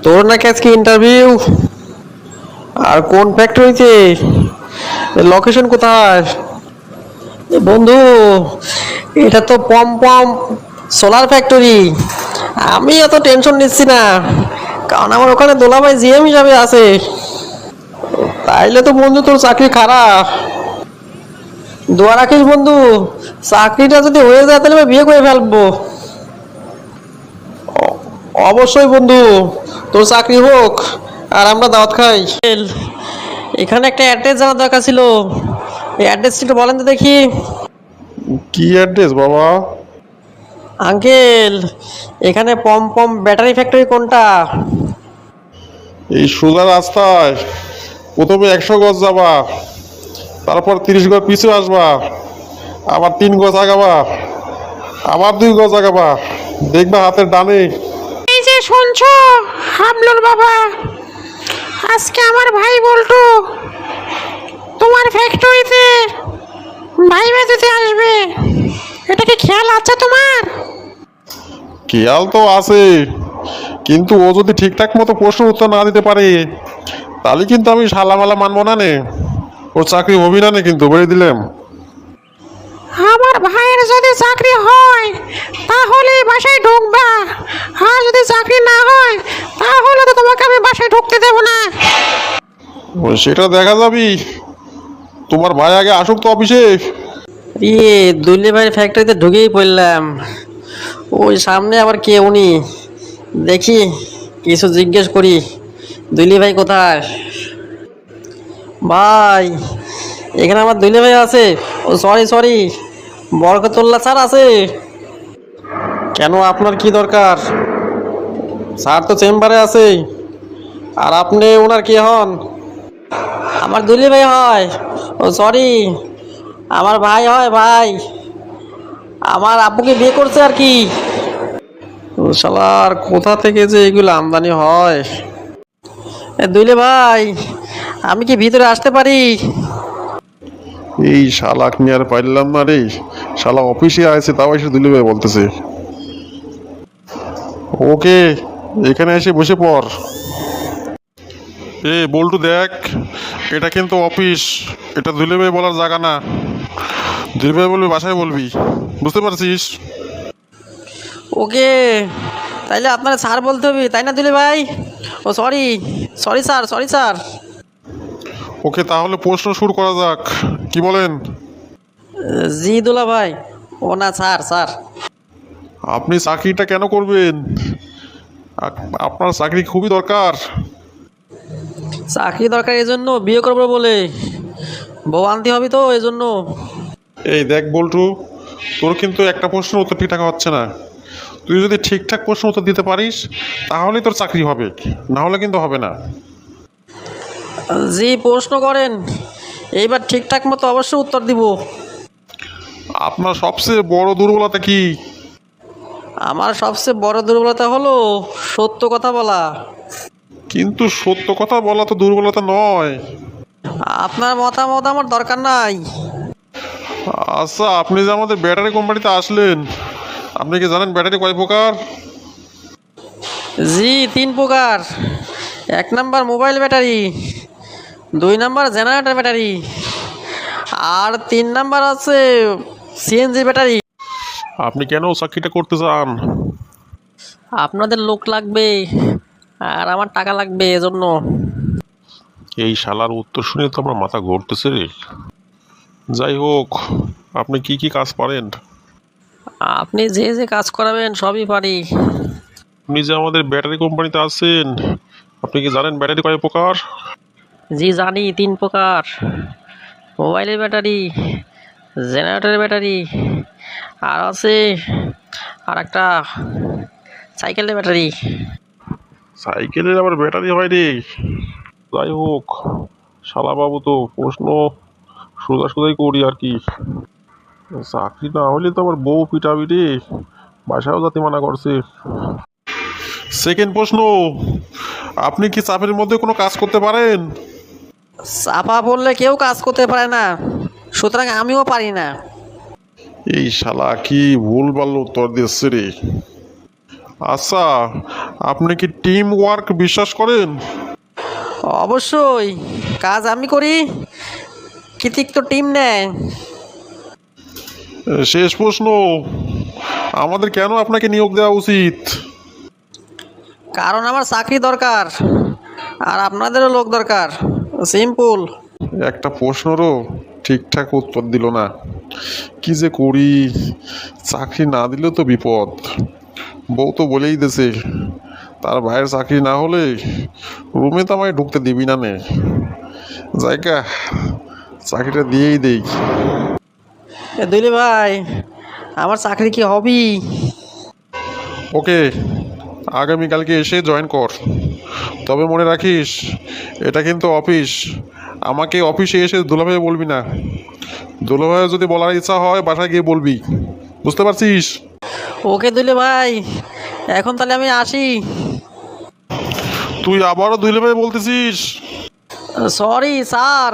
তোর নাকি আজকে ইন্টারভিউ? আর কোন ফ্যাক্টরিতে? লোকেশন কোথায়? বন্ধু, এটা তো পম পম সোলার ফ্যাক্টরি। আমি এত টেনশন নিচ্ছি না, কারণ আমার ওখানে দোলাভাই জিএম হিসাবে আছে। তাইলে তো বন্ধু তোর চাকরি খারাপ। দোয়া রাখিস বন্ধু, চাকরিটা যদি হয়ে যায় তাহলে আমি বিয়ে করে ফেলবো। অবশ্যই বন্ধু, তোর চাকরি হোক আর আমরা দাওয়াত খাই। এখানে একটা অ্যাড্রেস জানার দরকার ছিল, এই অ্যাড্রেসটা একটু বলেন তো দেখি। কি অ্যাড্রেস বাবা? আঙ্কেল, এখানে পম পম ব্যাটারি ফ্যাক্টরি কোনটা? এই সোজা রাস্তায় প্রথমে 100 গজ যাবা, তারপর 30 গজ পিছু আসবা, আবার 3 গজ আগাবা, আবার 2 গজ আগাবা, দেখবা হাতের ডানে। এই যে শুনছো হামলুর বাবা, আজকে আমার ভাই বল্টু তোমার ফ্যাক্টরিতে ভাইবা দিতে আসবে। এটা কি খেয়াল আছে তোমার? খেয়াল তো আছে, কিন্তু ও যদি ঠিকঠাক মতো প্রশ্ন উত্তর না দিতে পারে তাহলে কিন্তু আমি শালামালা মানবো না নে, ওর চাকরি হবি না নে, কিন্তু বলে দিলাম। আমার ভাইয়ের যদি চাকরি হয় তাহলে এই বাসায় ঢুকবা, আর যদি চাকরি না হয় তাহলে তো তোমাকে আমি বাসায় ঢুকতে দেবো না। ও সেটা দেখা যাবি, তোমার ভাই আগে আসুক তো অফিসে। ইয়ে, দুলি ভাইয়ের ফ্যাক্টরিতে ঢুকেই পড়লাম। ওই সামনে আবার কে উনি? দেখি, কিছু জিজ্ঞেস করি। দুলি ভাই কোথায়? ভাই, এখানে আমার দুলি ভাই আছে। ও সরি সরি, বরকতুল্লাহ স্যার আছে। কেন, আপনার কি দরকার? স্যার তো চেম্বারে আছে। আর আপনি ওনার কে হন? আমার দুলি ভাই হয়। ও সরি, আমার ভাই হয় ভাই। আমার আব্বুকে বিয়ে করছে আর কি। ও শালার, কোথা থেকে যে এগুলো আমদানি হয়। দুইলে ভাই, আমি কি ভিতরে আসতে পারি? এই শালাক নিয়ে আর পাইলাম না রে, শালা অফিসে আছে তাও এসে দিলে বলতেছে। ওকে, এখানে এসে বসে পড়। এ বল্টু দেখ, এটা কিন্তু অফিস, এটা দুলে ভাই বলার জায়গা না। দুলে ভাই বলবি বাসায় বলবি, বুঝতে পারছিস? ওকে, তাইলে আপনার স্যার বলতে হবে তাই না দুলে ভাই? ও sorry, sorry sir, sorry sir. Okay, তাহলে প্রশ্ন শুরু করা যাক, কি বলেন? জি দুলা ভাই। ও না স্যার, স্যার। আপনি চাকরিটা কেন করবেন? আপনার চাকরি খুবই দরকার। চাকরি দরকার এই জন্য, বিয়ে করবো বলে। বউ আনতে হবে তো এই জন্য। এই দেখ বল্টু, তোর কিন্তু একটা প্রশ্ন উত্তর ঠিকঠাক হচ্ছে না। তুই যদি ঠিকঠাক প্রশ্ন উত্তর দিতে পারিস তাহলেই তোর চাকরি হবে, না হলে কিন্তু হবে না। জি, প্রশ্ন করেন, এইবার ঠিকঠাক মতো অবশ্যই উত্তর দিব। আপনার সবচেয়ে বড় দুর্বলতা কি? আমার সবচেয়ে বড় দুর্বলতা হলো সত্য কথা বলা। কিন্তু সত্য কথা বলা তো দুর্বলতা নয়। আপনার মতামত আমার দরকার নাই। আচ্ছা, আপনি যে আমাদের ব্যাটারি কোম্পানিতে আসলেন, আপনি কি জানেন ব্যাটারি কয় প্রকার? জি, 3 প্রকার। 1 number mobile battery, 2 number generator battery, আর 3 নাম্বার আছে সিএনজি ব্যাটারি। আপনি কেন চাকরিটা করতে চান? আপনাদের লোক লাগবে আর আমার টাকা লাগবে এজন্য। এই শালার উত্তর শুনে তো আমার মাথা ঘুরতেছে রে। যাই হোক, আপনি কি কি কাজ পারেন? আপনি যে যে কাজ করাবেন সবই পারি। আপনি যে আমাদের ব্যাটারি কোম্পানিতে আছেন, আপনি কি জানেন ব্যাটারি কয় প্রকার? জি জানি, 3 প্রকার। মোবাইলের ব্যাটারি, জেনারেটরের ব্যাটারি, আর আছে আর একটা সাইকেলের ব্যাটারি। সাইকেলের আবার ব্যাটারি হয় রে? যাই হোক, শালাবাবু তো প্রশ্ন সোজাসুজাই করি আর কি। চাকরি না হলে তো আবার বউ পিটাবি রে, বাসায়ও যাতে মানা করছে। সেকেন্ড প্রশ্ন, আপনি কি চাপের মধ্যে কোনো কাজ করতে পারেন? চাপা পড়লে কেউ কাজ করতে পারে না, সুতরাং আমিও পারি না। এই শালা কি ভুল ভাল উত্তর দিচ্ছে রে। আচ্ছা, আপনি কি টিম ওয়ার্ক বিশ্বাস করেন? অবশ্যই, কাজ আমি করি, কৃতিত্ব টিম নেয়। শেষ প্রশ্ন, আমাদের কেন আপনাকে নিয়োগ দেওয়া উচিত? কারণ আমার চাকরি দরকার, আর আপনাদেরও লোক দরকার, সিম্পল। একটা প্রশ্নেরও ঠিকঠাক উত্তর দিল না। কি যে করি, চাকরি না দিলেও তো বিপদ। বউ তো বলেই দিয়েছে, তার ভাইয়ের চাকরি না হলে রুমে তো আমায় ঢুকতে দিবি না নে। জায়গা, চাকরিটা দিয়েই দেই। দুইলে ভাই, আমার চাকরি কি হবি? ওকে, আগামীকালকে এসে জয়েন কর। তবে মনে রাখিস, এটা কিন্তু অফিস। আমাকে অফিসে এসে দুলাভাই বলবি না। দুলাভাই যদি বলার ইচ্ছা হয় বাসায় গিয়ে বলবি, বুঝতে পারছিস? ওকে দুইলে ভাই, এখন তাহলে আমি আসি। তুই আবারও দুলাভাই বলতেছিস? Sorry sir.